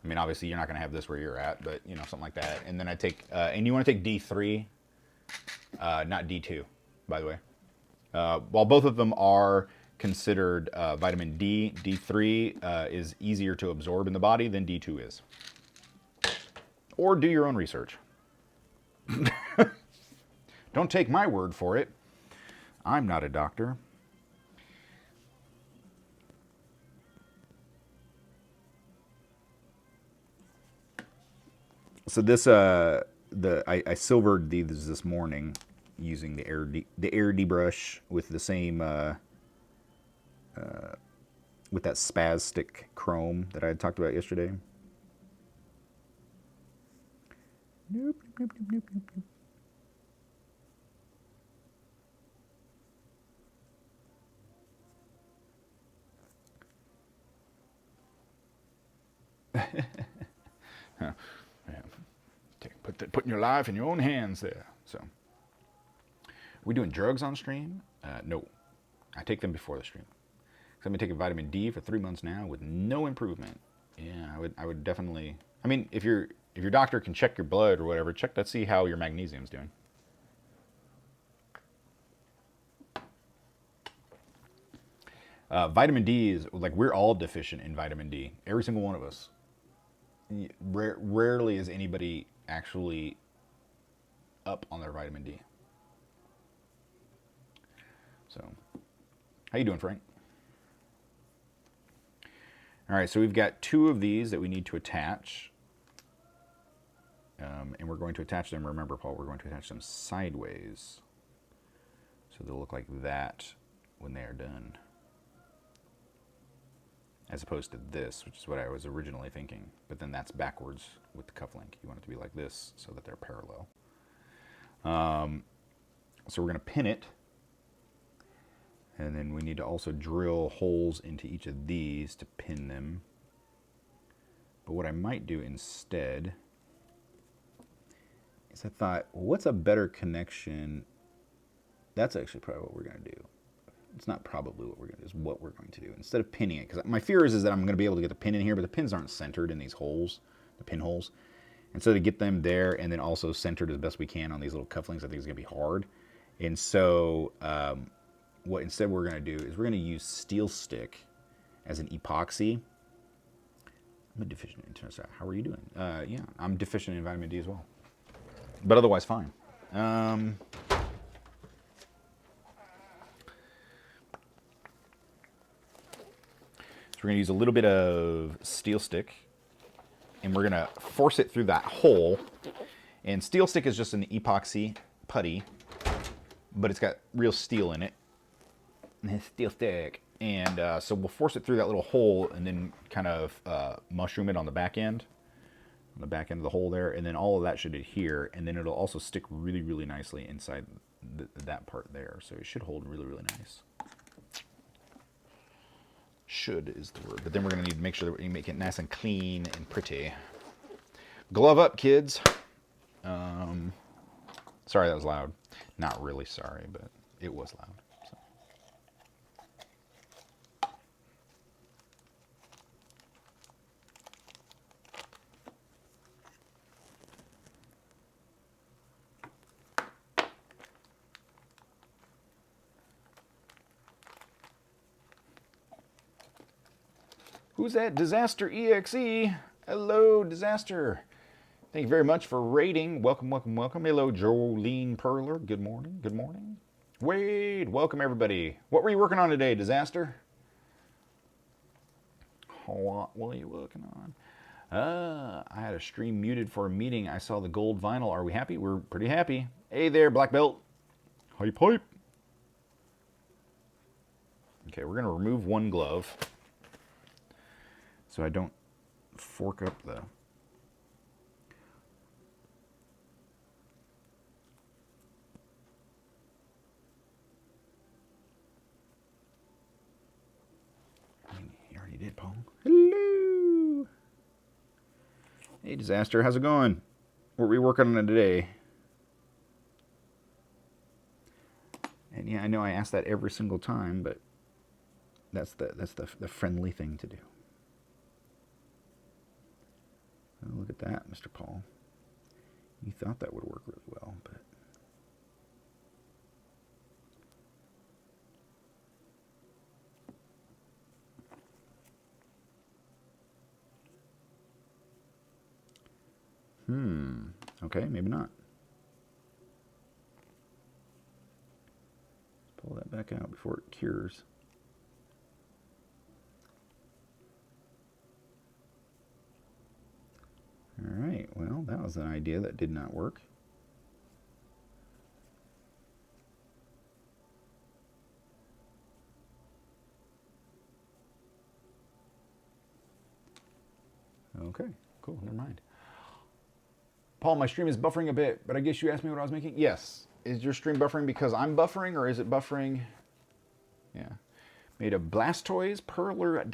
I mean, obviously you're not going to have this where you're at, but you know, something like that. And then I take, and you want to take D3, not D2, by the way. While both of them are considered vitamin D, D3 is easier to absorb in the body than D2 is. Or do your own research. Don't take my word for it. I'm not a doctor. So this, I silvered these this morning using the air debrush with the same, with that spastic chrome that I had talked about yesterday. Nope, nope, nope, nope, nope, nope. Huh. Yeah. Putting your life in your own hands there. So, are we doing drugs on stream? No, I take them before the stream. Cause I've been taking vitamin D for 3 months now with no improvement. Yeah, I would definitely. I mean, if your doctor can check your blood or whatever, check to see how your magnesium's doing. Vitamin D is like we're all deficient in vitamin D. Every single one of us. Rarely is anybody actually up on their vitamin D. So, how you doing, Frank? All right, so we've got 2 of these that we need to attach. And we're going to attach them, remember, Paul, we're going to attach them sideways. So they'll look like that when they are done. As opposed to this, which is what I was originally thinking. But then that's backwards with the cuff link. You want it to be like this so that they're parallel. So we're going to pin it. And then we need to also drill holes into each of these to pin them. But what I might do instead is I thought, well, what's a better connection? That's actually probably what we're going to do. It's not probably what we're going to do, it's what we're going to do. Instead of pinning it, because my fear is that I'm going to be able to get the pin in here, but the pins aren't centered in these holes, the pin holes. And so to get them there and then also centered as best we can on these little cufflinks, I think is going to be hard. And so what instead we're going to do is we're going to use steel stick as an epoxy. I'm a deficient in terms of, how are you doing? Yeah, I'm deficient in vitamin D as well. But otherwise fine. So we're going to use a little bit of steel stick, and we're going to force it through that hole. And steel stick is just an epoxy putty, but it's got real steel in it. Steel stick. And so we'll force it through that little hole and then kind of mushroom it on the back end of the hole there. And then all of that should adhere, and then it'll also stick really, really nicely inside that part there. So it should hold really, really nice. Should is the word, but then we're going to need to make sure that we make it nice and clean and pretty. Glove up, kids. Sorry that was loud. Not really sorry, but it was loud. So. Who's that? Disaster EXE. Hello, Disaster. Thank you very much for rating. Welcome, welcome, welcome. Hello, Jolene Perler. Good morning, good morning. Wade, welcome everybody. What were you working on today, Disaster? What were you working on? I had a stream muted for a meeting. I saw the gold vinyl. Are we happy? We're pretty happy. Hey there, Black Belt. Hype, hype. Okay, we're going to remove one glove so I don't fork up the... You already did, Paul. Hello. Hey, Disaster. How's it going? What were we working on today? And yeah, I know I ask that every single time, but that's the friendly thing to do. at that, Mr. Paul. You thought that would work really well, but... Okay, maybe not. Let's pull that back out before it cures. All right, well, that was an idea that did not work. Okay, cool, never mind. Paul, my stream is buffering a bit, but I guess you asked me what I was making? Yes. Is your stream buffering because I'm buffering, or is it buffering? Yeah. Made of Blastoise, Perler,